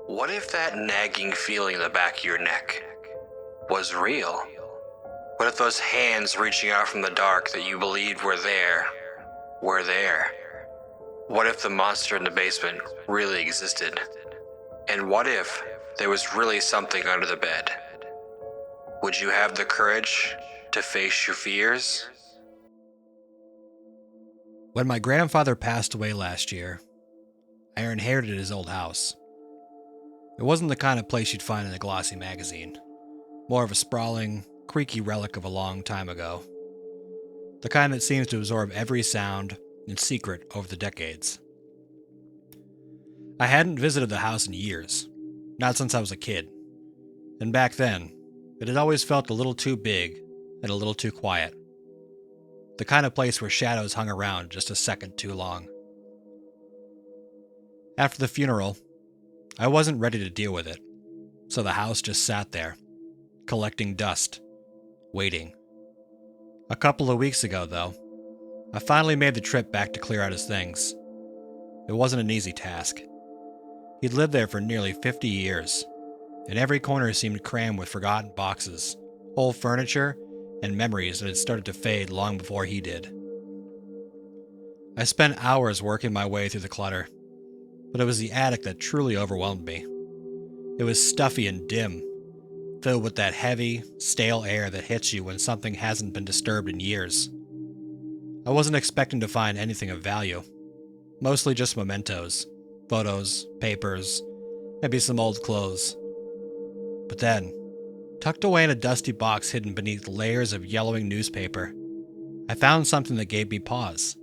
What if that nagging feeling in the back of your neck was real? What if those hands reaching out from the dark that you believed were there were there? What if the monster in the basement really existed? And what if there was really something under the bed? Would you have the courage to face your fears? When my grandfather passed away last year, I inherited his old house. It wasn't the kind of place you'd find in a glossy magazine, more of a sprawling, creaky relic of a long time ago. The kind that seems to absorb every sound and secret over the decades. I hadn't visited the house in years, not since I was a kid. And back then, it had always felt a little too big and a little too quiet. The kind of place where shadows hung around just a second too long. After the funeral, I wasn't ready to deal with it, so the house just sat there, collecting dust, waiting. A couple of weeks ago, though, I finally made the trip back to clear out his things. It wasn't an easy task. He'd lived there for nearly 50 years, and every corner seemed crammed with forgotten boxes, old furniture, and memories that had started to fade long before he did. I spent hours working my way through the clutter, but it was the attic that truly overwhelmed me. It was stuffy and dim, filled with that heavy, stale air that hits you when something hasn't been disturbed in years. I wasn't expecting to find anything of value, mostly just mementos, photos, papers, maybe some old clothes. But then, tucked away in a dusty box hidden beneath layers of yellowing newspaper, I found something that gave me pause.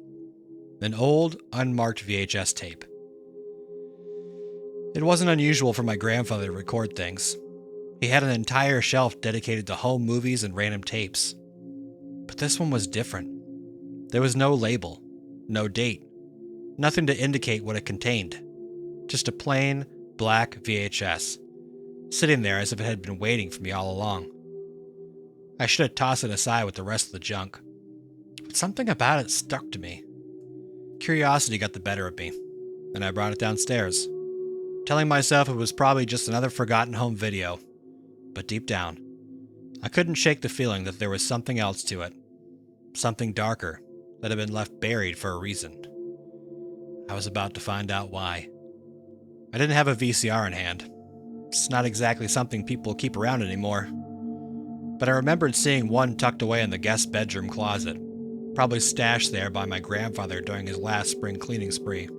An old, unmarked VHS tape. It wasn't unusual for my grandfather to record things. He had an entire shelf dedicated to home movies and random tapes. But this one was different. There was no label, no date, nothing to indicate what it contained. Just a plain, black VHS, sitting there as if it had been waiting for me all along. I should have tossed it aside with the rest of the junk, but something about it stuck to me. Curiosity got the better of me, and I brought it downstairs, telling myself it was probably just another forgotten home video. But deep down, I couldn't shake the feeling that there was something else to it, something darker that had been left buried for a reason. I was about to find out why. I didn't have a VCR in hand. It's not exactly something people keep around anymore. But I remembered seeing one tucked away in the guest bedroom closet, probably stashed there by my grandfather during his last spring cleaning spree.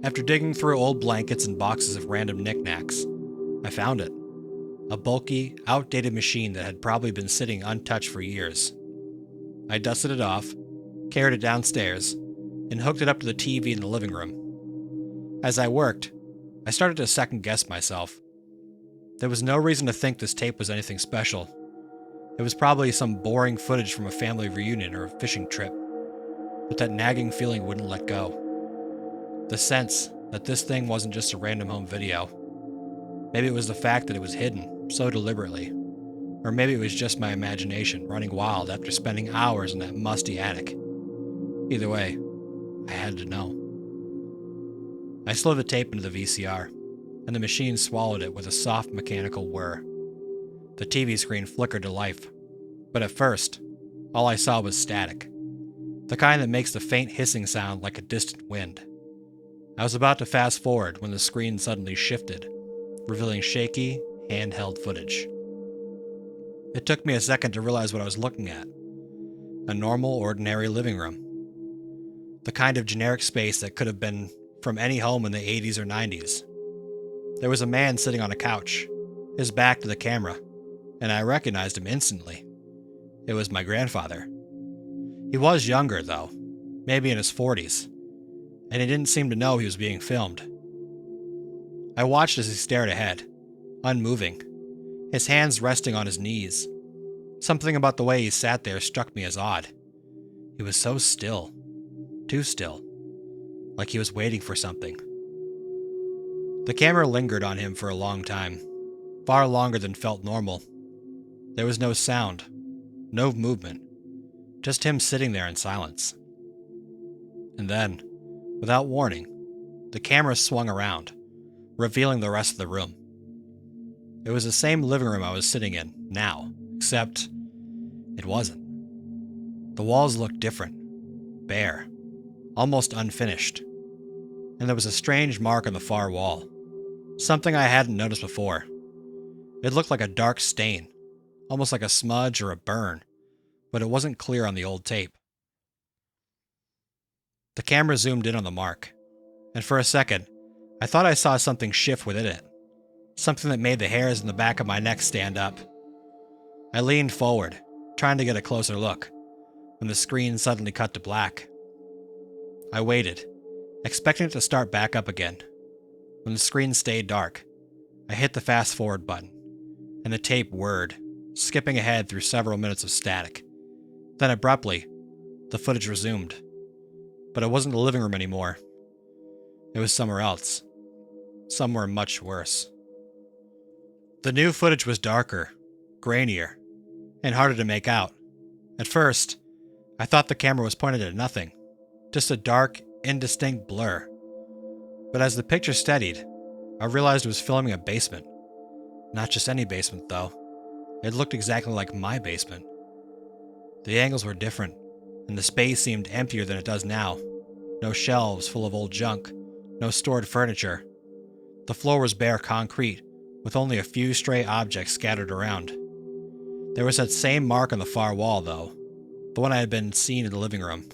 After digging through old blankets and boxes of random knickknacks, I found it. A bulky, outdated machine that had probably been sitting untouched for years. I dusted it off, carried it downstairs, and hooked it up to the TV in the living room. As I worked, I started to second-guess myself. There was no reason to think this tape was anything special. It was probably some boring footage from a family reunion or a fishing trip. But that nagging feeling wouldn't let go. The sense that this thing wasn't just a random home video. Maybe it was the fact that it was hidden so deliberately. Or maybe it was just my imagination running wild after spending hours in that musty attic. Either way, I had to know. I slid the tape into the VCR, and the machine swallowed it with a soft mechanical whir. The TV screen flickered to life, but at first, all I saw was static. The kind that makes the faint hissing sound like a distant wind. I was about to fast forward when the screen suddenly shifted, revealing shaky, handheld footage. It took me a second to realize what I was looking at. A normal, ordinary living room. The kind of generic space that could have been from any home in the 80s or 90s. There was a man sitting on a couch, his back to the camera, and I recognized him instantly. It was my grandfather. He was younger, though, maybe in his 40s, and he didn't seem to know he was being filmed. I watched as he stared ahead, unmoving, his hands resting on his knees. Something about the way he sat there struck me as odd. He was so still, too still, like he was waiting for something. The camera lingered on him for a long time, far longer than felt normal. There was no sound, no movement, just him sitting there in silence. And then, without warning, the camera swung around, revealing the rest of the room. It was the same living room I was sitting in now, except it wasn't. The walls looked different, bare, almost unfinished, and there was a strange mark on the far wall, something I hadn't noticed before. It looked like a dark stain, almost like a smudge or a burn, but it wasn't clear on the old tape. The camera zoomed in on the mark, and for a second, I thought I saw something shift within it, something that made the hairs in the back of my neck stand up. I leaned forward, trying to get a closer look, when the screen suddenly cut to black. I waited, expecting it to start back up again. When the screen stayed dark, I hit the fast forward button, and the tape whirred, skipping ahead through several minutes of static. Then abruptly, the footage resumed. But it wasn't the living room anymore. It was somewhere else. Somewhere much worse. The new footage was darker, grainier, and harder to make out. At first, I thought the camera was pointed at nothing, just a dark, indistinct blur. But as the picture steadied, I realized it was filming a basement. Not just any basement, though. It looked exactly like my basement. The angles were different, and the space seemed emptier than it does now. No shelves full of old junk, no stored furniture. The floor was bare concrete, with only a few stray objects scattered around. There was that same mark on the far wall, though, the one I had been seeing in the living room.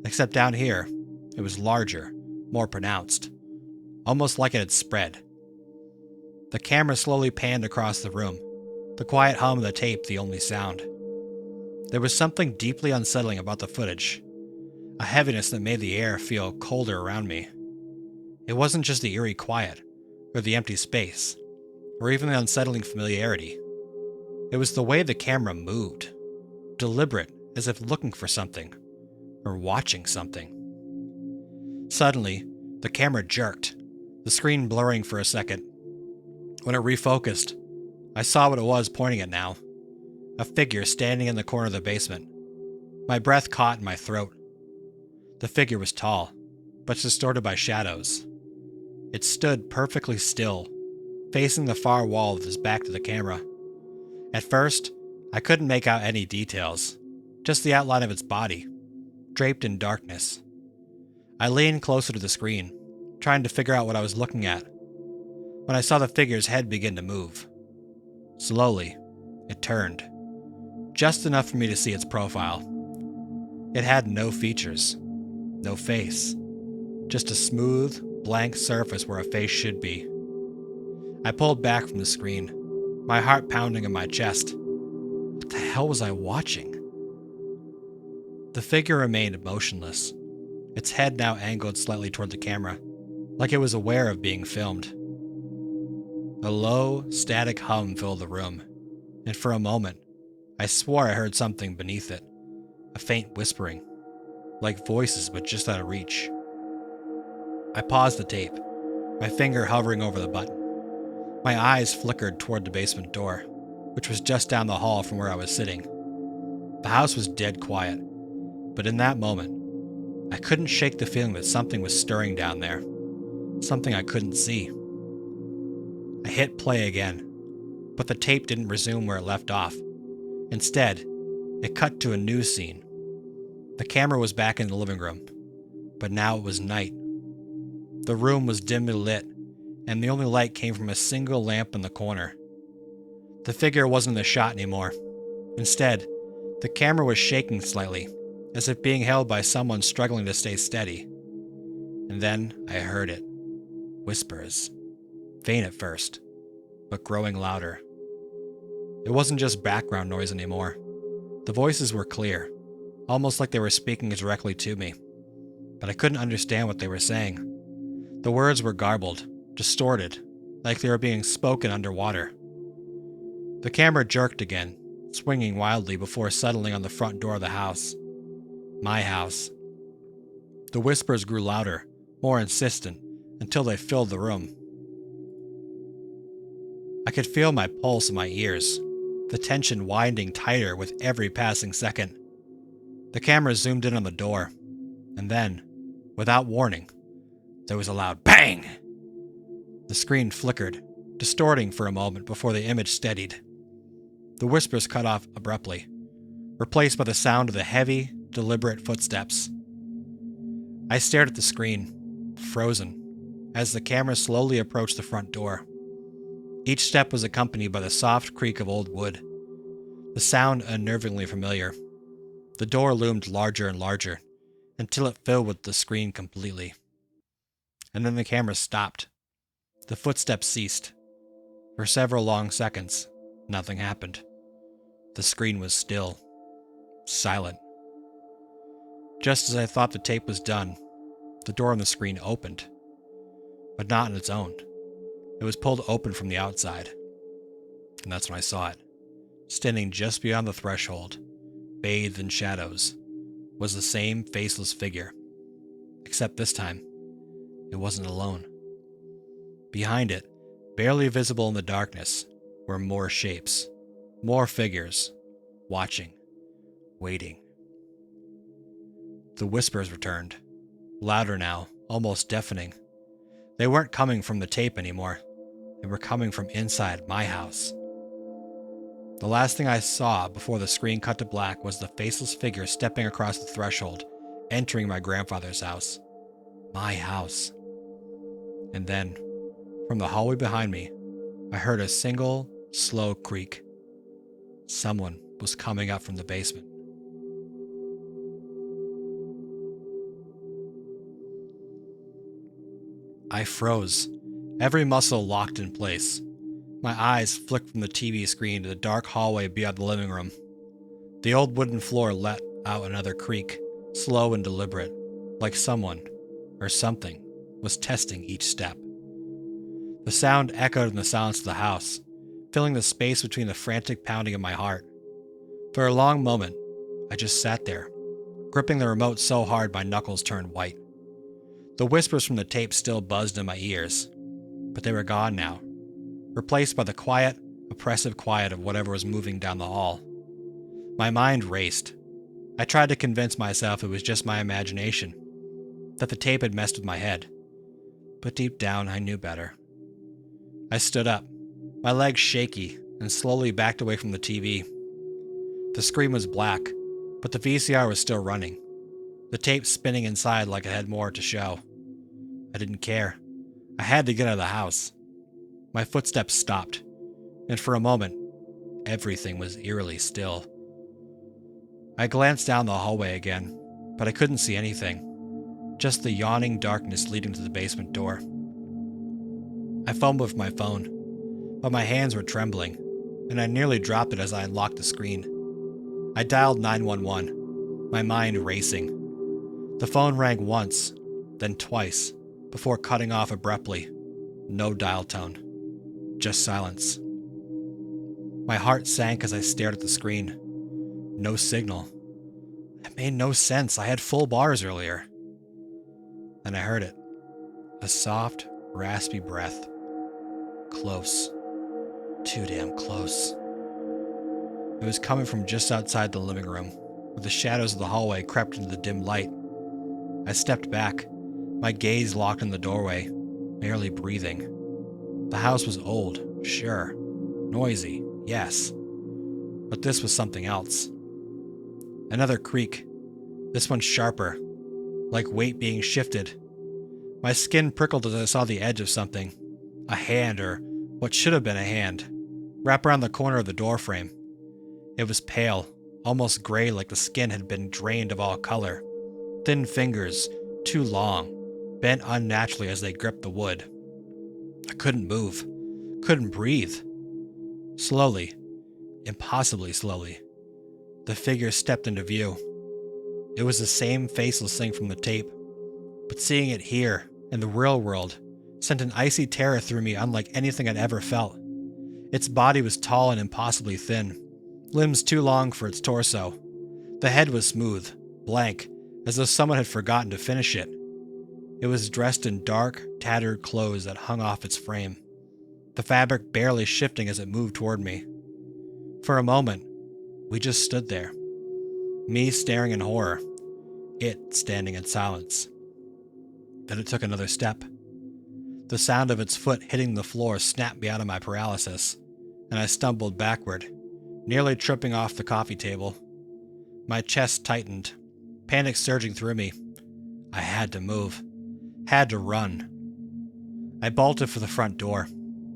Except down here, it was larger, more pronounced, almost like it had spread. The camera slowly panned across the room, the quiet hum of the tape the only sound. There was something deeply unsettling about the footage, a heaviness that made the air feel colder around me. It wasn't just the eerie quiet, or the empty space, or even the unsettling familiarity. It was the way the camera moved, deliberate, as if looking for something, or watching something. Suddenly, the camera jerked, the screen blurring for a second. When it refocused, I saw what it was pointing at now. A figure standing in the corner of the basement. My breath caught in my throat. The figure was tall, but distorted by shadows. It stood perfectly still, facing the far wall with his back to the camera. At first, I couldn't make out any details, just the outline of its body, draped in darkness. I leaned closer to the screen, trying to figure out what I was looking at, when I saw the figure's head begin to move. Slowly, it turned, just enough for me to see its profile. It had no features, no face, just a smooth, blank surface where a face should be. I pulled back from the screen, my heart pounding in my chest. What the hell was I watching? The figure remained motionless, its head now angled slightly toward the camera, like it was aware of being filmed. A low, static hum filled the room, and for a moment, I swore I heard something beneath it, a faint whispering, like voices but just out of reach. I paused the tape, my finger hovering over the button. My eyes flickered toward the basement door, which was just down the hall from where I was sitting. The house was dead quiet, but in that moment, I couldn't shake the feeling that something was stirring down there, something I couldn't see. I hit play again, but the tape didn't resume where it left off. Instead, it cut to a new scene. The camera was back in the living room, but now it was night. The room was dimly lit, and the only light came from a single lamp in the corner. The figure wasn't in the shot anymore. Instead, the camera was shaking slightly, as if being held by someone struggling to stay steady. And then I heard it. Whispers. Faint at first, but growing louder. It wasn't just background noise anymore. The voices were clear, almost like they were speaking directly to me. But I couldn't understand what they were saying. The words were garbled, distorted, like they were being spoken underwater. The camera jerked again, swinging wildly before settling on the front door of the house. My house. The whispers grew louder, more insistent, until they filled the room. I could feel my pulse in my ears, the tension winding tighter with every passing second. The camera zoomed in on the door, and then, without warning, there was a loud bang. The screen flickered, distorting for a moment before the image steadied. The whispers cut off abruptly, replaced by the sound of the heavy, deliberate footsteps. I stared at the screen, frozen, as the camera slowly approached the front door. Each step was accompanied by the soft creak of old wood, the sound unnervingly familiar. The door loomed larger and larger, until it filled with the screen completely. And then the camera stopped. The footsteps ceased. For several long seconds, nothing happened. The screen was still, silent. Just as I thought the tape was done, the door on the screen opened. But not on its own. It was pulled open from the outside. And that's when I saw it. Standing just beyond the threshold, bathed in shadows, was the same faceless figure. Except this time, it wasn't alone. Behind it, barely visible in the darkness, were more shapes, more figures, watching, waiting. The whispers returned, louder now, almost deafening. They weren't coming from the tape anymore. They were coming from inside my house. The last thing I saw before the screen cut to black was the faceless figure stepping across the threshold, entering my grandfather's house. My house. And then, from the hallway behind me, I heard a single, slow creak. Someone was coming up from the basement. I froze, every muscle locked in place. My eyes flicked from the TV screen to the dark hallway beyond the living room. The old wooden floor let out another creak, slow and deliberate, like someone, or something, was testing each step. The sound echoed in the silence of the house, filling the space between the frantic pounding of my heart. For a long moment, I just sat there, gripping the remote so hard my knuckles turned white. The whispers from the tape still buzzed in my ears, but they were gone now, replaced by the quiet, oppressive quiet of whatever was moving down the hall. My mind raced. I tried to convince myself it was just my imagination, that the tape had messed with my head. But deep down, I knew better. I stood up, my legs shaky, and slowly backed away from the TV. The screen was black, but the VCR was still running, the tape spinning inside like it had more to show. I didn't care. I had to get out of the house. My footsteps stopped, and for a moment, everything was eerily still. I glanced down the hallway again, but I couldn't see anything, just the yawning darkness leading to the basement door. I fumbled with my phone, but my hands were trembling, and I nearly dropped it as I unlocked the screen. I dialed 911, my mind racing. The phone rang once, then twice, before cutting off abruptly. No dial tone. Just silence. My heart sank as I stared at the screen. No signal. It made no sense. I had full bars earlier. Then I heard it. A soft, raspy breath. Close. Too damn close. It was coming from just outside the living room, where the shadows of the hallway crept into the dim light. I stepped back, my gaze locked in the doorway, barely breathing. The house was old, sure. Noisy, yes. But this was something else. Another creak. This one sharper, like weight being shifted. My skin prickled as I saw the edge of something. A hand, or what should have been a hand, wrap around the corner of the doorframe. It was pale, almost gray like the skin had been drained of all color. Thin fingers, too long, bent unnaturally as they gripped the wood. I couldn't move, couldn't breathe. Slowly, impossibly slowly, the figure stepped into view. It was the same faceless thing from the tape, but seeing it here, in the real world, sent an icy terror through me unlike anything I'd ever felt. Its body was tall and impossibly thin, limbs too long for its torso. The head was smooth, blank, as though someone had forgotten to finish it. It was dressed in dark, tattered clothes that hung off its frame, the fabric barely shifting as it moved toward me. For a moment, we just stood there. Me staring in horror, it standing in silence. Then it took another step. The sound of its foot hitting the floor snapped me out of my paralysis, and I stumbled backward, nearly tripping off the coffee table. My chest tightened, panic surging through me. I had to move, had to run. I bolted for the front door,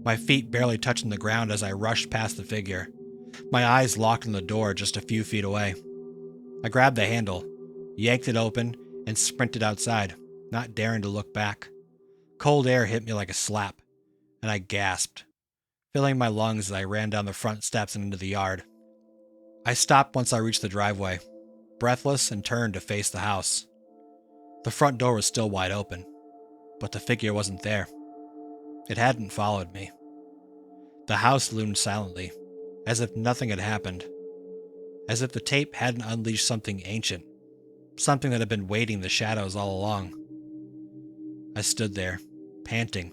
my feet barely touching the ground as I rushed past the figure, my eyes locked on the door just a few feet away. I grabbed the handle, yanked it open, and sprinted outside, not daring to look back. Cold air hit me like a slap, and I gasped, filling my lungs as I ran down the front steps and into the yard. I stopped once I reached the driveway, breathless, and turned to face the house. The front door was still wide open, but the figure wasn't there. It hadn't followed me. The house loomed silently, as if nothing had happened, as if the tape hadn't unleashed something ancient, something that had been waiting in the shadows all along. I stood there, panting,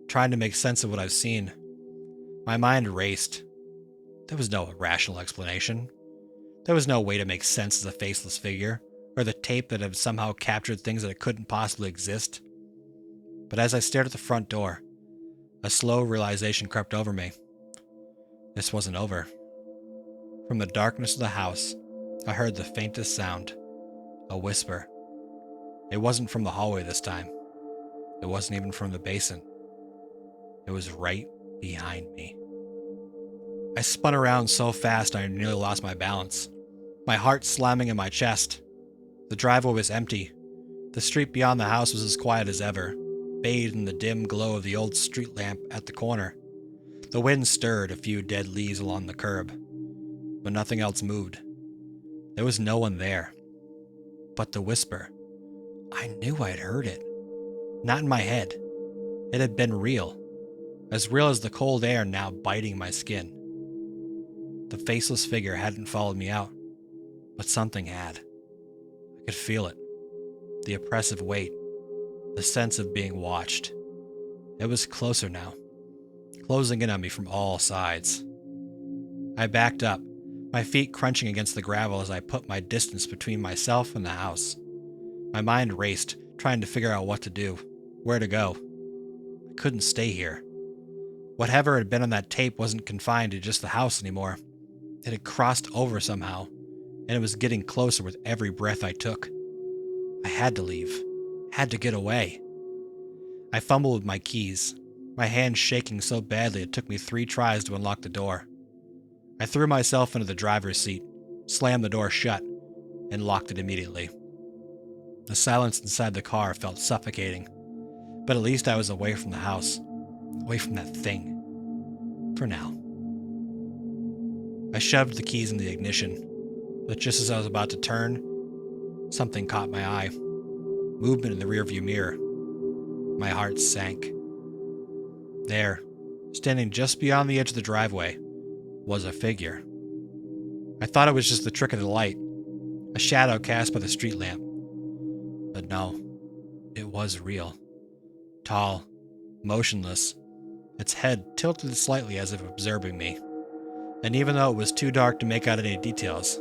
trying to make sense of what I've seen. My mind raced. There was no rational explanation. There was no way to make sense of the faceless figure, or the tape that had somehow captured things that couldn't possibly exist. But as I stared at the front door, a slow realization crept over me. This wasn't over. From the darkness of the house, I heard the faintest sound, a whisper. It wasn't from the hallway this time. It wasn't even from the basement. It was right behind me. I spun around so fast I nearly lost my balance, my heart slamming in my chest. The driveway was empty. The street beyond the house was as quiet as ever, bathed in the dim glow of the old street lamp at the corner. The wind stirred a few dead leaves along the curb, but nothing else moved. There was no one there. But the whisper, I knew I'd heard it. Not in my head. It had been real as the cold air now biting my skin. The faceless figure hadn't followed me out, but something had. I could feel it. The oppressive weight, the sense of being watched. It was closer now, closing in on me from all sides. I backed up, my feet crunching against the gravel as I put my distance between myself and the house. My mind raced, trying to figure out what to do, where to go. I couldn't stay here. Whatever had been on that tape wasn't confined to just the house anymore. It had crossed over somehow, and it was getting closer with every breath I took. I had to leave, had to get away. I fumbled with my keys, my hands shaking so badly it took me 3 tries to unlock the door. I threw myself into the driver's seat, slammed the door shut, and locked it immediately. The silence inside the car felt suffocating, but at least I was away from the house, away from that thing. For now. I shoved the keys in the ignition, but just as I was about to turn, something caught my eye. Movement in the rearview mirror. My heart sank. There, standing just beyond the edge of the driveway, was a figure. I thought it was just the trick of the light, a shadow cast by the street lamp. But no, it was real. Tall, motionless, its head tilted slightly as if observing me. And even though it was too dark to make out any details,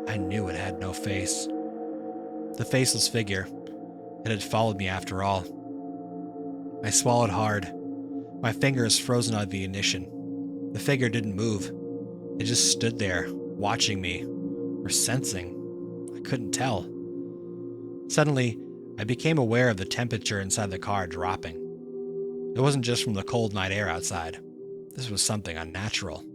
I knew it had no face. The faceless figure, it had followed me after all. I swallowed hard, my fingers frozen out of the ignition. The figure didn't move. It just stood there, watching me, or sensing. I couldn't tell. Suddenly, I became aware of the temperature inside the car dropping. It wasn't just from the cold night air outside. This was something unnatural.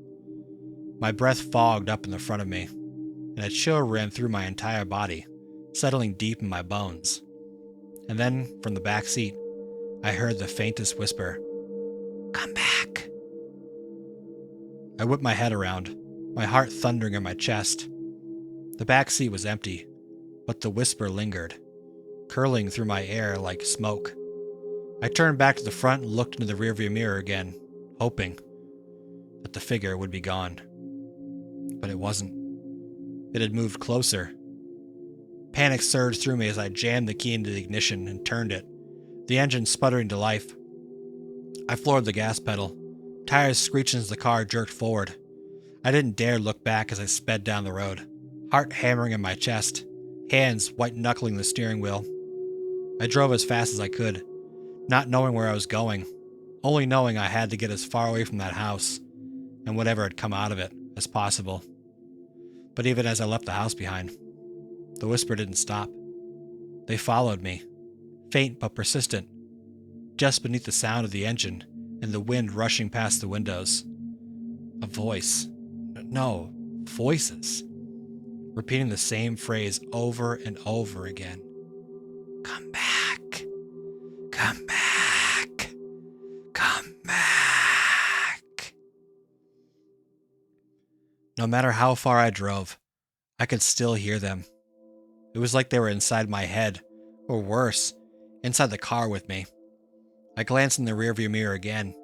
My breath fogged up in the front of me, and a chill ran through my entire body, settling deep in my bones. And then, from the back seat, I heard the faintest whisper, "Come back." I whipped my head around, my heart thundering in my chest. The back seat was empty, but the whisper lingered, curling through my air like smoke. I turned back to the front and looked into the rearview mirror again, hoping that the figure would be gone. But it wasn't. It had moved closer. Panic surged through me as I jammed the key into the ignition and turned it, the engine sputtering to life. I floored the gas pedal, tires screeching as the car jerked forward. I didn't dare look back as I sped down the road, heart hammering in my chest, hands white-knuckling the steering wheel. I drove as fast as I could, not knowing where I was going, only knowing I had to get as far away from that house, and whatever had come out of it, as possible. But even as I left the house behind, the whisper didn't stop. They followed me, faint but persistent, just beneath the sound of the engine and the wind rushing past the windows. A voice. No, voices. Repeating the same phrase over and over again. Come back. Come back. Come back. No matter how far I drove, I could still hear them. It was like they were inside my head, or worse, inside the car with me. I glanced in the rearview mirror again,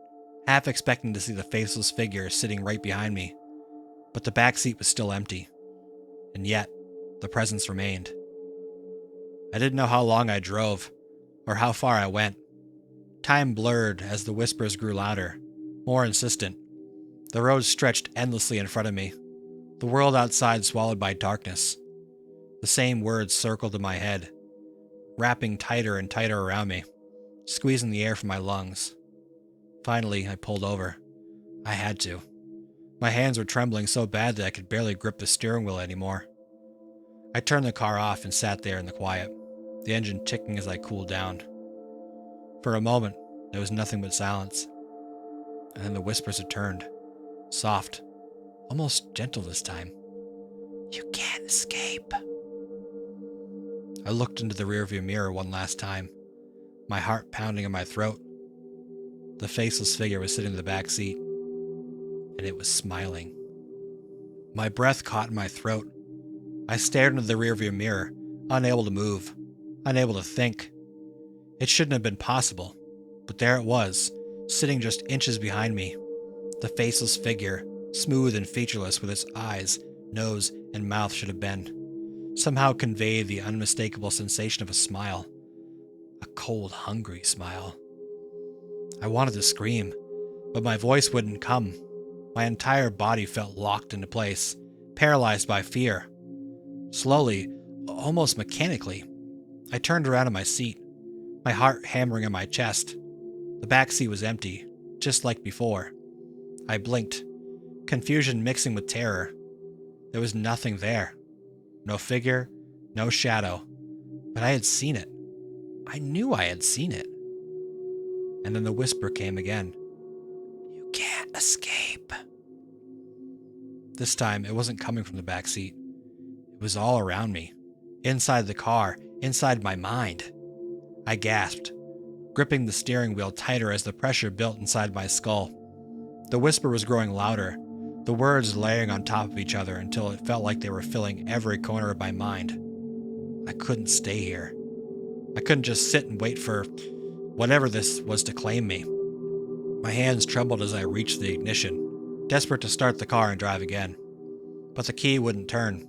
half expecting to see the faceless figure sitting right behind me, but the back seat was still empty, and yet the presence remained. I didn't know how long I drove, or how far I went. Time blurred as the whispers grew louder, more insistent. The road stretched endlessly in front of me, the world outside swallowed by darkness. The same words circled in my head, wrapping tighter and tighter around me, squeezing the air from my lungs. Finally, I pulled over. I had to. My hands were trembling so bad that I could barely grip the steering wheel anymore. I turned the car off and sat there in the quiet, the engine ticking as I cooled down. For a moment, there was nothing but silence. And then the whispers returned, soft, almost gentle this time. You can't escape. I looked into the rearview mirror one last time, my heart pounding in my throat. The faceless figure was sitting in the back seat, and it was smiling. My breath caught in my throat. I stared into the rearview mirror, unable to move, unable to think. It shouldn't have been possible, but there it was, sitting just inches behind me. The faceless figure, smooth and featureless with its eyes, nose, and mouth should have been, somehow conveyed the unmistakable sensation of a smile. A cold, hungry smile. I wanted to scream, but my voice wouldn't come. My entire body felt locked into place, paralyzed by fear. Slowly, almost mechanically, I turned around in my seat, my heart hammering in my chest. The back seat was empty, just like before. I blinked, confusion mixing with terror. There was nothing there. No figure, no shadow. But I had seen it. I knew I had seen it. And then the whisper came again. You can't escape. This time, it wasn't coming from the back seat. It was all around me. Inside the car, inside my mind. I gasped, gripping the steering wheel tighter as the pressure built inside my skull. The whisper was growing louder, the words layering on top of each other until it felt like they were filling every corner of my mind. I couldn't stay here. I couldn't just sit and wait for whatever this was to claim me. My hands trembled as I reached the ignition, desperate to start the car and drive again. But the key wouldn't turn.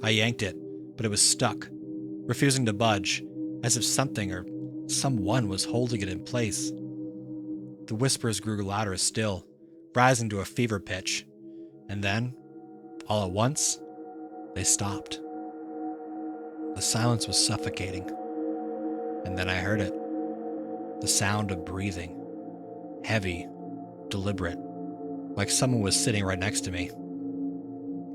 I yanked it, but it was stuck, refusing to budge, as if something or someone was holding it in place. The whispers grew louder still, rising to a fever pitch. And then, all at once, they stopped. The silence was suffocating. And then I heard it. The sound of breathing. Heavy, deliberate, like someone was sitting right next to me.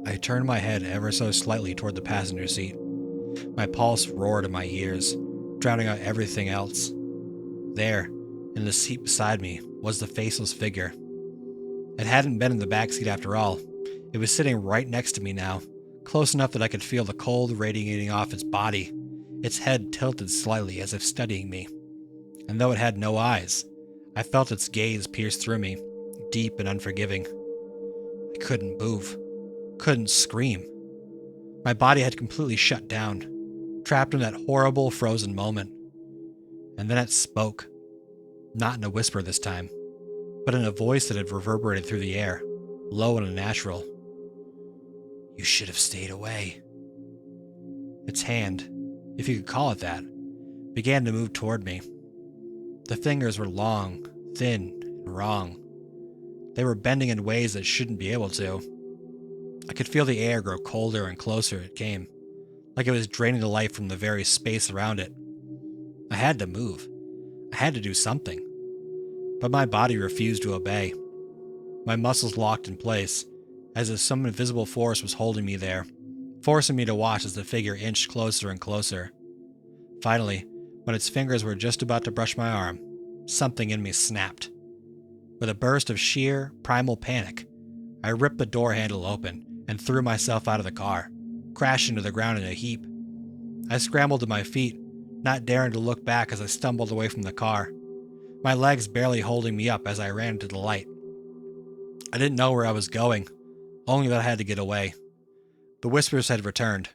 I turned my head ever so slightly toward the passenger seat. My pulse roared in my ears, drowning out everything else. There, in the seat beside me, was the faceless figure. It hadn't been in the back seat after all. It was sitting right next to me now, close enough that I could feel the cold radiating off its body, its head tilted slightly as if studying me. And though it had no eyes, I felt its gaze pierce through me, deep and unforgiving. I couldn't move, couldn't scream. My body had completely shut down, trapped in that horrible frozen moment. And then it spoke, not in a whisper this time, but in a voice that had reverberated through the air, low and unnatural. You should have stayed away. Its hand, if you could call it that, began to move toward me. The fingers were long, thin, and wrong. They were bending in ways that shouldn't be able to. I could feel the air grow colder and closer it came, like it was draining the life from the very space around it. I had to move. I had to do something. But my body refused to obey. My muscles locked in place, as if some invisible force was holding me there, forcing me to watch as the figure inched closer and closer. Finally, when its fingers were just about to brush my arm, something in me snapped. With a burst of sheer, primal panic, I ripped the door handle open and threw myself out of the car, crashing to the ground in a heap. I scrambled to my feet, not daring to look back as I stumbled away from the car, my legs barely holding me up as I ran to the light. I didn't know where I was going, only that I had to get away. The whispers had returned,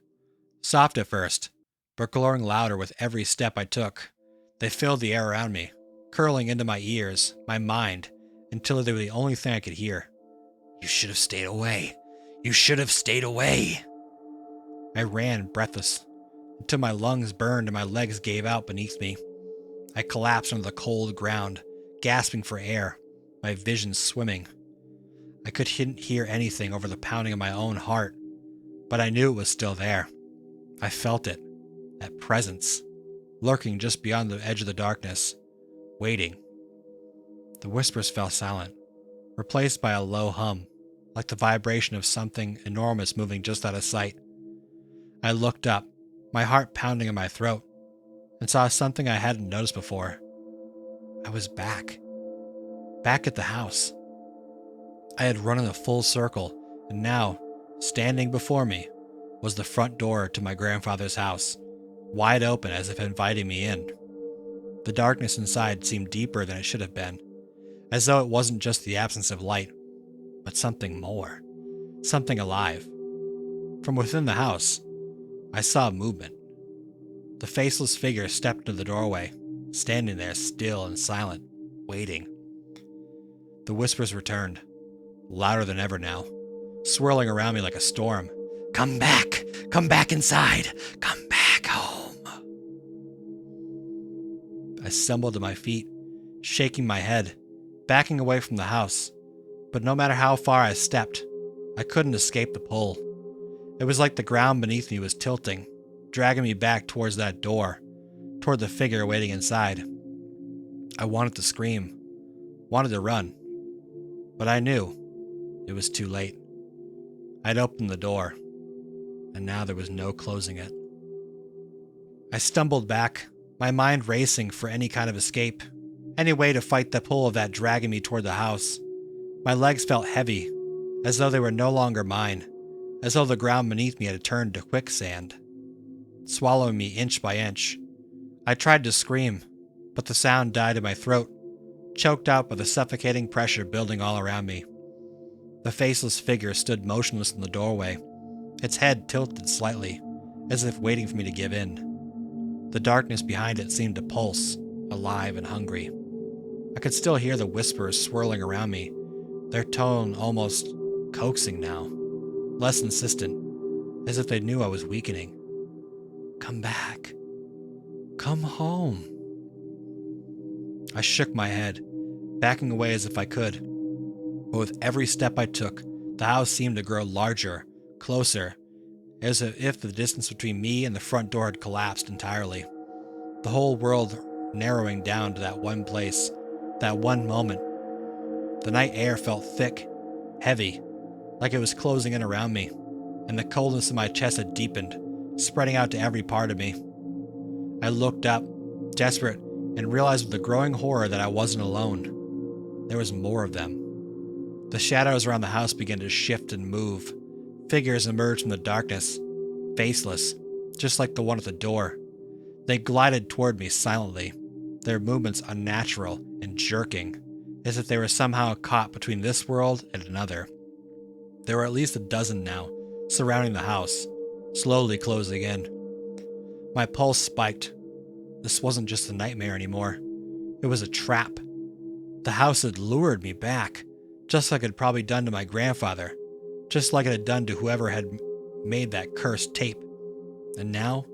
soft at first, but growing louder with every step I took. They filled the air around me, curling into my ears, my mind, until they were the only thing I could hear. "You should have stayed away. You should have stayed away." I ran, breathless, until my lungs burned and my legs gave out beneath me. I collapsed onto the cold ground, gasping for air, my vision swimming. I couldn't hear anything over the pounding of my own heart, but I knew it was still there. I felt it, that presence, lurking just beyond the edge of the darkness, waiting. The whispers fell silent, replaced by a low hum, like the vibration of something enormous moving just out of sight. I looked up, my heart pounding in my throat, and saw something I hadn't noticed before. I was back at the house. I had run in a full circle, and now, standing before me, was the front door to my grandfather's house, wide open as if inviting me in. The darkness inside seemed deeper than it should have been, as though it wasn't just the absence of light, but something more, something alive. From within the house, I saw movement. The faceless figure stepped into the doorway, standing there still and silent, waiting. The whispers returned, louder than ever now, swirling around me like a storm. Come back inside, come back home." I stumbled to my feet, shaking my head, backing away from the house, but no matter how far I stepped, I couldn't escape the pull. It was like the ground beneath me was tilting, dragging me back towards that door, toward the figure waiting inside. I wanted to scream, wanted to run, but I knew it was too late. I'd opened the door, and now there was no closing it. I stumbled back, my mind racing for any kind of escape, any way to fight the pull of that dragging me toward the house. My legs felt heavy, as though they were no longer mine, as though the ground beneath me had turned to quicksand, swallowing me inch by inch. I tried to scream, but the sound died in my throat, choked out by the suffocating pressure building all around me. The faceless figure stood motionless in the doorway, its head tilted slightly, as if waiting for me to give in. The darkness behind it seemed to pulse, alive and hungry. I could still hear the whispers swirling around me, their tone almost coaxing now, less insistent, as if they knew I was weakening. "Come back. Come home." I shook my head, backing away as if I could, but with every step I took, the house seemed to grow larger, closer, as if the distance between me and the front door had collapsed entirely. The whole world narrowing down to that one place, that one moment. The night air felt thick, heavy, like it was closing in around me, and the coldness in my chest had deepened, spreading out to every part of me. I looked up, desperate, and realized with a growing horror that I wasn't alone. There was more of them. The shadows around the house began to shift and move. Figures emerged from the darkness, faceless, just like the one at the door. They glided toward me silently, their movements unnatural and jerking, as if they were somehow caught between this world and another. There were at least a dozen now, surrounding the house, slowly closing in. My pulse spiked. This wasn't just a nightmare anymore. It was a trap. The house had lured me back, just like it had probably done to my grandfather, just like it had done to whoever had made that cursed tape. And now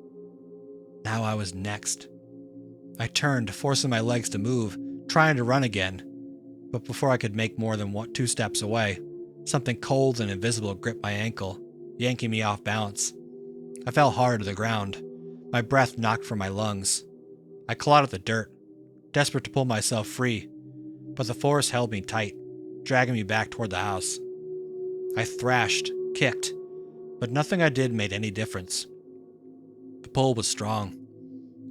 I was next. I turned, forcing my legs to move, trying to run again. But before I could make more than 2 steps away, something cold and invisible gripped my ankle, yanking me off balance. I fell hard to the ground, my breath knocked from my lungs. I clawed at the dirt, desperate to pull myself free, but the force held me tight, dragging me back toward the house. I thrashed, kicked, but nothing I did made any difference. The pull was strong.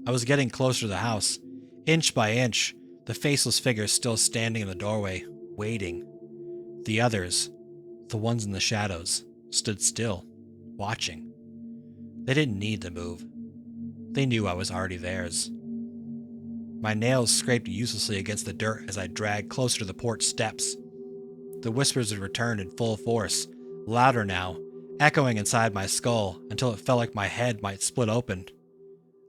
I was getting closer to the house, inch by inch, the faceless figure still standing in the doorway, waiting. The others, the ones in the shadows, stood still, watching. They didn't need to move. They knew I was already theirs. My nails scraped uselessly against the dirt as I dragged closer to the porch steps. The whispers had returned in full force, louder now, echoing inside my skull until it felt like my head might split open.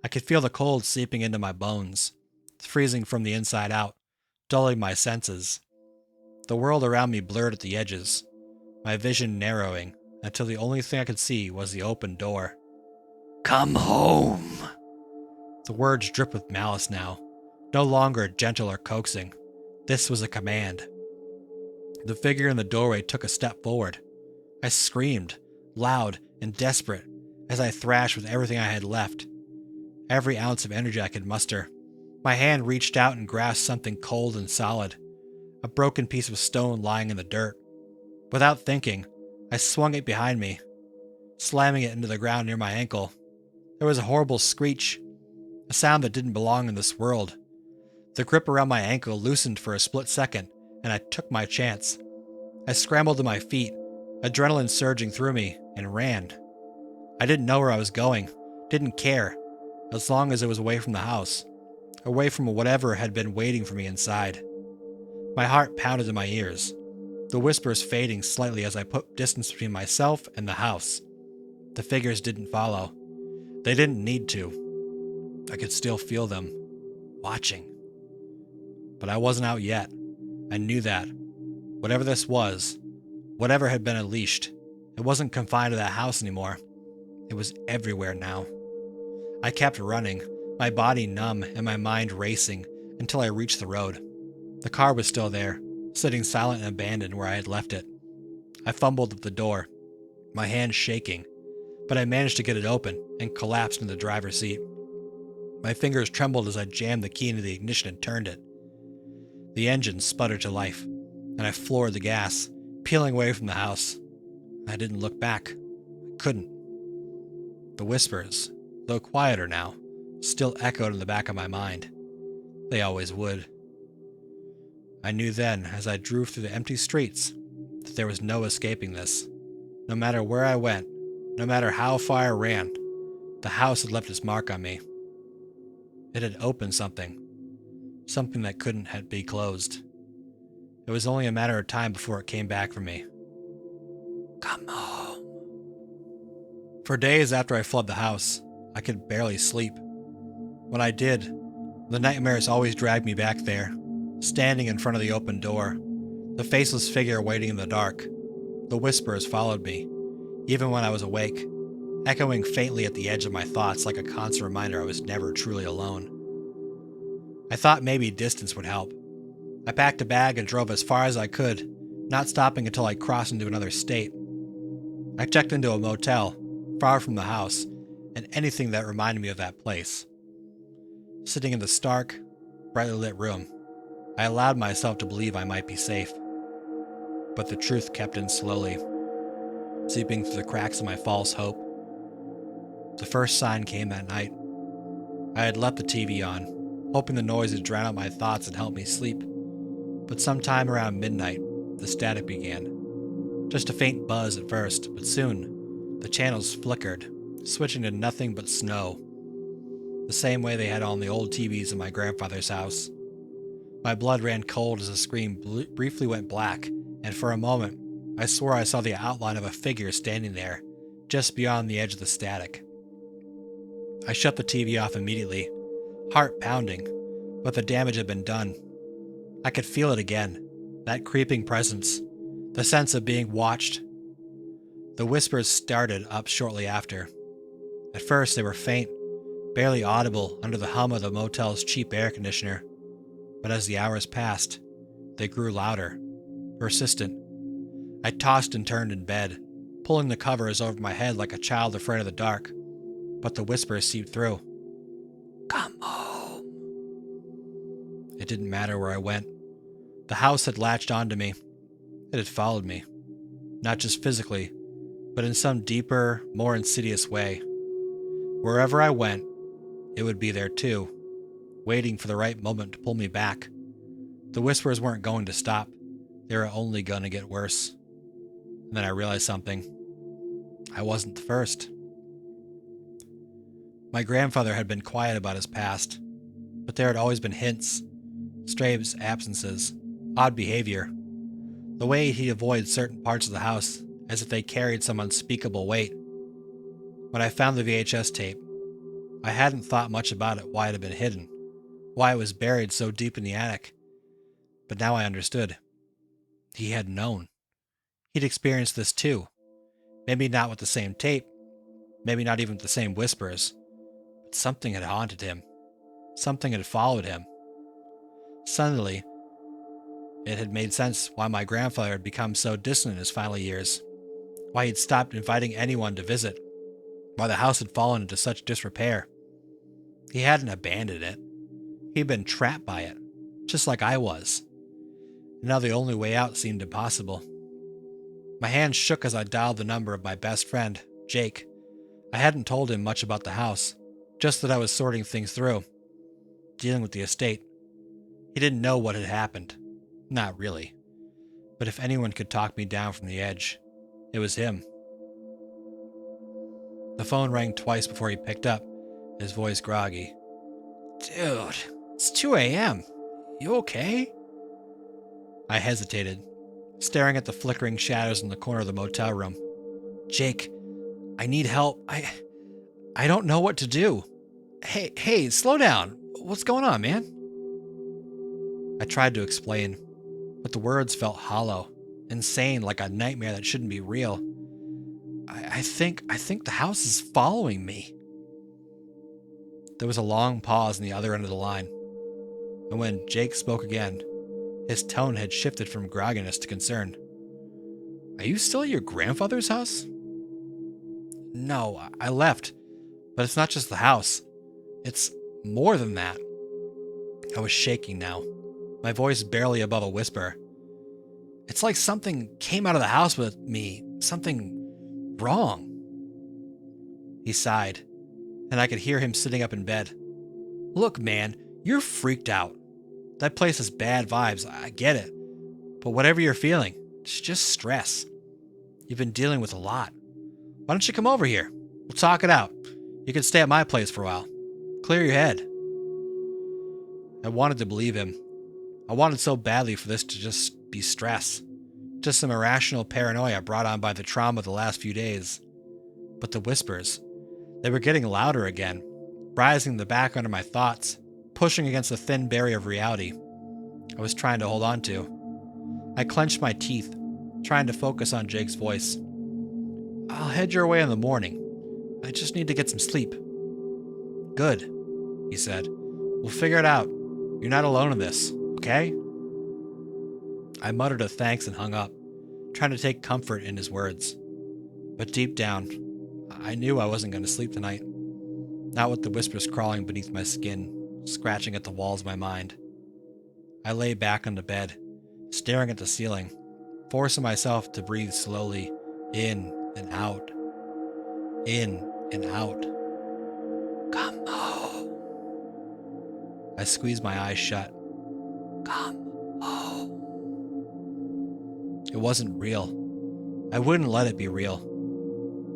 I could feel the cold seeping into my bones, freezing from the inside out, dulling my senses. The world around me blurred at the edges, my vision narrowing until the only thing I could see was the open door. "Come home!" The words dripped with malice now, no longer gentle or coaxing. This was a command. The figure in the doorway took a step forward. I screamed, loud and desperate, as I thrashed with everything I had left. Every ounce of energy I could muster. My hand reached out and grasped something cold and solid, a broken piece of stone lying in the dirt. Without thinking, I swung it behind me, slamming it into the ground near my ankle. There was a horrible screech, a sound that didn't belong in this world. The grip around my ankle loosened for a split second, and I took my chance. I scrambled to my feet, adrenaline surging through me, and ran. I didn't know where I was going, didn't care, as long as it was away from the house, away from whatever had been waiting for me inside. My heart pounded in my ears, the whispers fading slightly as I put distance between myself and the house. The figures didn't follow. They didn't need to. I could still feel them, watching. But I wasn't out yet. I knew that. Whatever this was, whatever had been unleashed, it wasn't confined to that house anymore. It was everywhere now. I kept running, my body numb and my mind racing until I reached the road. The car was still there, sitting silent and abandoned where I had left it. I fumbled at the door, my hand shaking, but I managed to get it open and collapsed in the driver's seat. My fingers trembled as I jammed the key into the ignition and turned it. The engine sputtered to life, and I floored the gas, peeling away from the house. I didn't look back. I couldn't. The whispers, though quieter now, still echoed in the back of my mind. They always would. I knew then, as I drove through the empty streets, that there was no escaping this. No matter where I went, no matter how far I ran, the house had left its mark on me. It had opened something that couldn't be closed. It was only a matter of time before it came back for me. Come home. For days after I fled the house, I could barely sleep. When I did, the nightmares always dragged me back there, standing in front of the open door, the faceless figure waiting in the dark. The whispers followed me, even when I was awake, echoing faintly at the edge of my thoughts like a constant reminder I was never truly alone. I thought maybe distance would help. I packed a bag and drove as far as I could, not stopping until I crossed into another state. I checked into a motel, far from the house, and anything that reminded me of that place. Sitting in the stark, brightly lit room, I allowed myself to believe I might be safe. But the truth kept in slowly, seeping through the cracks of my false hope. The first sign came that night. I had left the TV on, hoping the noise would drown out my thoughts and help me sleep. But sometime around midnight, the static began. Just a faint buzz at first, but soon, the channels flickered, switching to nothing but snow. The same way they had on the old TVs in my grandfather's house. My blood ran cold as the screen briefly went black, and for a moment, I swore I saw the outline of a figure standing there, just beyond the edge of the static. I shut the TV off immediately, heart pounding, but the damage had been done. I could feel it again, that creeping presence, the sense of being watched. The whispers started up shortly after. At first they were faint, barely audible under the hum of the motel's cheap air conditioner, but as the hours passed, they grew louder, persistent. I tossed and turned in bed, pulling the covers over my head like a child afraid of the dark, but the whispers seeped through. Come home. It didn't matter where I went. The house had latched onto me. It had followed me. Not just physically, but in some deeper, more insidious way. Wherever I went, it would be there too, waiting for the right moment to pull me back. The whispers weren't going to stop. They were only going to get worse. And then I realized something. I wasn't the first. My grandfather had been quiet about his past, but there had always been hints, stray absences, odd behavior. The way he'd avoid certain parts of the house as if they carried some unspeakable weight. When I found the VHS tape, I hadn't thought much about it, why it had been hidden, why it was buried so deep in the attic. But now I understood. He had known. He'd experienced this too. Maybe not with the same tape, maybe not even with the same whispers, but something had haunted him. Something had followed him. Suddenly, it had made sense why my grandfather had become so distant in his final years, why he'd stopped inviting anyone to visit, why the house had fallen into such disrepair. He hadn't abandoned it. He'd been trapped by it, just like I was. And now the only way out seemed impossible. My hand shook as I dialed the number of my best friend, Jake. I hadn't told him much about the house, just that I was sorting things through, dealing with the estate. He didn't know what had happened. Not really. But if anyone could talk me down from the edge, it was him. The phone rang twice before he picked up, his voice groggy. Dude, it's 2 a.m. You okay? I hesitated, staring at the flickering shadows in the corner of the motel room. Jake, I need help. I don't know what to do. Hey, slow down. What's going on, man? I tried to explain, but the words felt hollow, insane, like a nightmare that shouldn't be real. I think the house is following me. There was a long pause on the other end of the line, and when Jake spoke again, his tone had shifted from grogginess to concern. Are you still at your grandfather's house? No, I left, but it's not just the house. It's more than that. I was shaking now, my voice barely above a whisper. It's like something came out of the house with me, something wrong. He sighed, and I could hear him sitting up in bed. Look, man, you're freaked out. That place has bad vibes, I get it. But whatever you're feeling, it's just stress. You've been dealing with a lot. Why don't you come over here? We'll talk it out. You can stay at my place for a while. Clear your head. I wanted to believe him. I wanted so badly for this to just be stress. Just some irrational paranoia brought on by the trauma of the last few days. But the whispers, they were getting louder again, rising in the background of my thoughts, pushing against the thin barrier of reality I was trying to hold on to. I clenched my teeth, trying to focus on Jake's voice. I'll head your way in the morning. I just need to get some sleep. Good, he said. We'll figure it out. You're not alone in this, okay? I muttered a thanks and hung up, trying to take comfort in his words. But deep down, I knew I wasn't going to sleep tonight. Not with the whispers crawling beneath my skin, scratching at the walls of my mind. I lay back on the bed, staring at the ceiling, forcing myself to breathe slowly, in and out. In and out. Come home. I squeezed my eyes shut. Come home. It wasn't real. I wouldn't let it be real.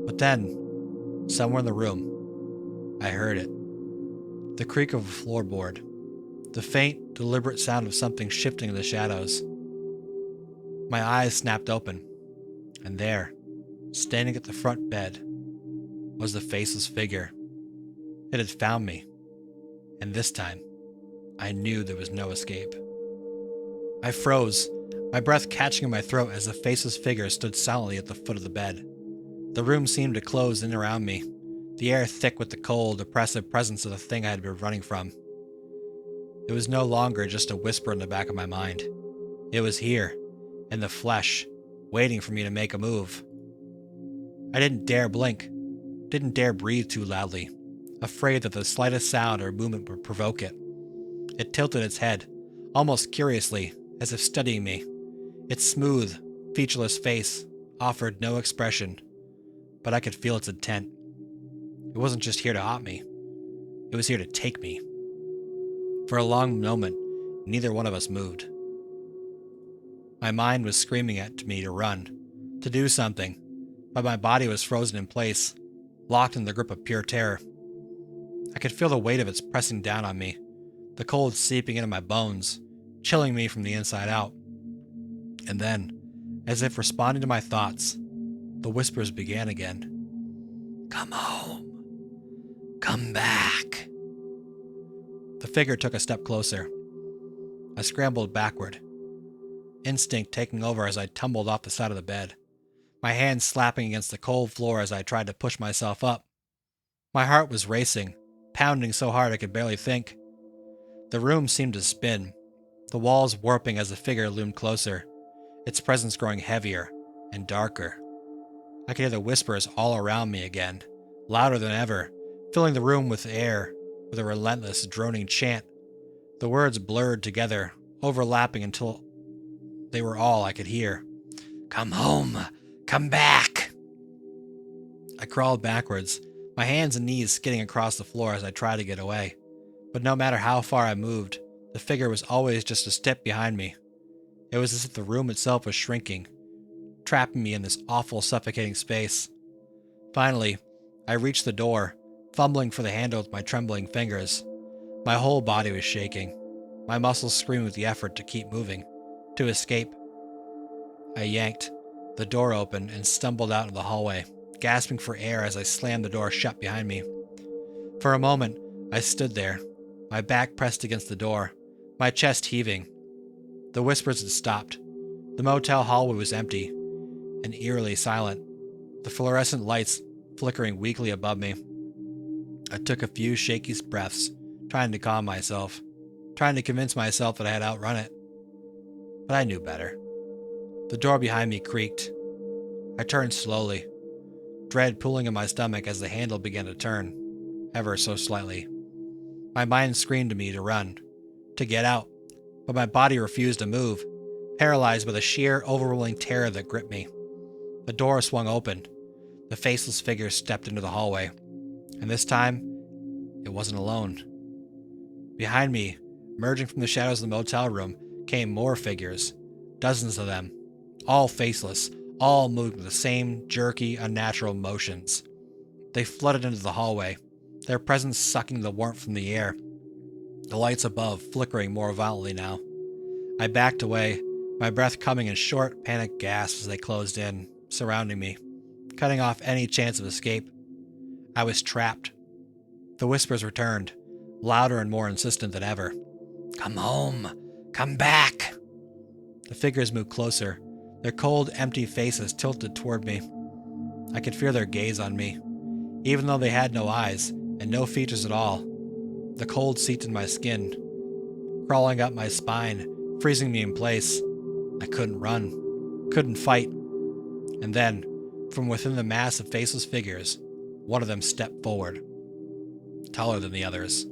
But then, somewhere in the room, I heard it. The creak of a floorboard. The faint, deliberate sound of something shifting in the shadows. My eyes snapped open, and there, standing at the front bed, was the faceless figure. It had found me, and this time, I knew there was no escape. I froze, my breath catching in my throat as the faceless figure stood silently at the foot of the bed. The room seemed to close in around me, the air thick with the cold, oppressive presence of the thing I had been running from. It was no longer just a whisper in the back of my mind. It was here, in the flesh, waiting for me to make a move. I didn't dare blink, didn't dare breathe too loudly, afraid that the slightest sound or movement would provoke it. It tilted its head, almost curiously, as if studying me. Its smooth, featureless face offered no expression, but I could feel its intent. It wasn't just here to haunt me. It was here to take me. For a long moment, neither one of us moved. My mind was screaming at me to run, to do something, but my body was frozen in place, locked in the grip of pure terror. I could feel the weight of it pressing down on me, the cold seeping into my bones, chilling me from the inside out. And then, as if responding to my thoughts, the whispers began again. "Come home. Come back." The figure took a step closer. I scrambled backward, instinct taking over as I tumbled off the side of the bed, my hands slapping against the cold floor as I tried to push myself up. My heart was racing, pounding so hard I could barely think. The room seemed to spin, the walls warping as the figure loomed closer, its presence growing heavier and darker. I could hear the whispers all around me again, louder than ever, filling the room with air, with a relentless, droning chant. The words blurred together, overlapping until they were all I could hear. "Come home! Come back!" I crawled backwards, my hands and knees skidding across the floor as I tried to get away. But no matter how far I moved, the figure was always just a step behind me. It was as if the room itself was shrinking, trapping me in this awful, suffocating space. Finally, I reached the door, fumbling for the handle with my trembling fingers. My whole body was shaking, my muscles screaming with the effort to keep moving, to escape. I yanked the door open and stumbled out into the hallway, gasping for air as I slammed the door shut behind me. For a moment, I stood there, my back pressed against the door, my chest heaving. The whispers had stopped. The motel hallway was empty and eerily silent, the fluorescent lights flickering weakly above me. I took a few shaky breaths, trying to calm myself, trying to convince myself that I had outrun it. But I knew better. The door behind me creaked. I turned slowly, dread pulling in my stomach as the handle began to turn, ever so slightly. My mind screamed to me to run, to get out, but my body refused to move, paralyzed by the sheer, overwhelming terror that gripped me. The door swung open. The faceless figure stepped into the hallway, and this time, it wasn't alone. Behind me, emerging from the shadows of the motel room, came more figures, dozens of them, all faceless, all moving with the same jerky, unnatural motions. They flooded into the hallway, their presence sucking the warmth from the air, the lights above flickering more violently now. I backed away, my breath coming in short, panicked gasps as they closed in, surrounding me, cutting off any chance of escape. I was trapped. The whispers returned, louder and more insistent than ever. "Come home! Come back!" The figures moved closer, their cold, empty faces tilted toward me. I could feel their gaze on me, even though they had no eyes and no features at all. The cold seeped in my skin, crawling up my spine, freezing me in place. I couldn't run, couldn't fight. And then, from within the mass of faceless figures, one of them stepped forward, taller than the others,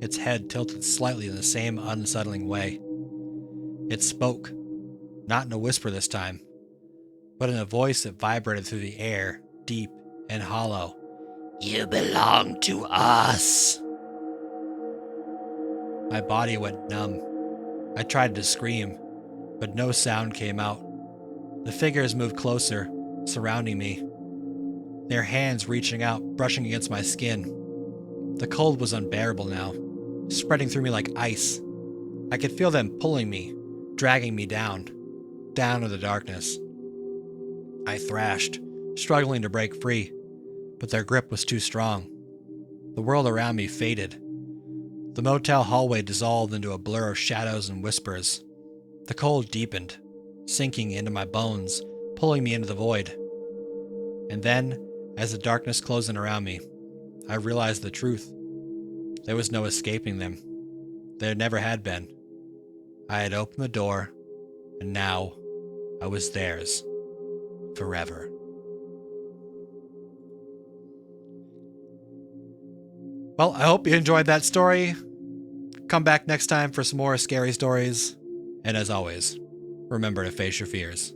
its head tilted slightly in the same unsettling way. It spoke, not in a whisper this time, but in a voice that vibrated through the air, deep and hollow. "You belong to us." My body went numb. I tried to scream, but no sound came out. The figures moved closer, surrounding me, their hands reaching out, brushing against my skin. The cold was unbearable now, spreading through me like ice. I could feel them pulling me, dragging me down into the darkness. I thrashed, struggling to break free, but their grip was too strong. The world around me faded. The motel hallway dissolved into a blur of shadows and whispers. The cold deepened, sinking into my bones, pulling me into the void. And then, as the darkness closed in around me, I realized the truth. There was no escaping them. There never had been. I had opened the door, and now I was theirs, forever. Well, I hope you enjoyed that story. Come back next time for some more scary stories. And as always, remember to face your fears.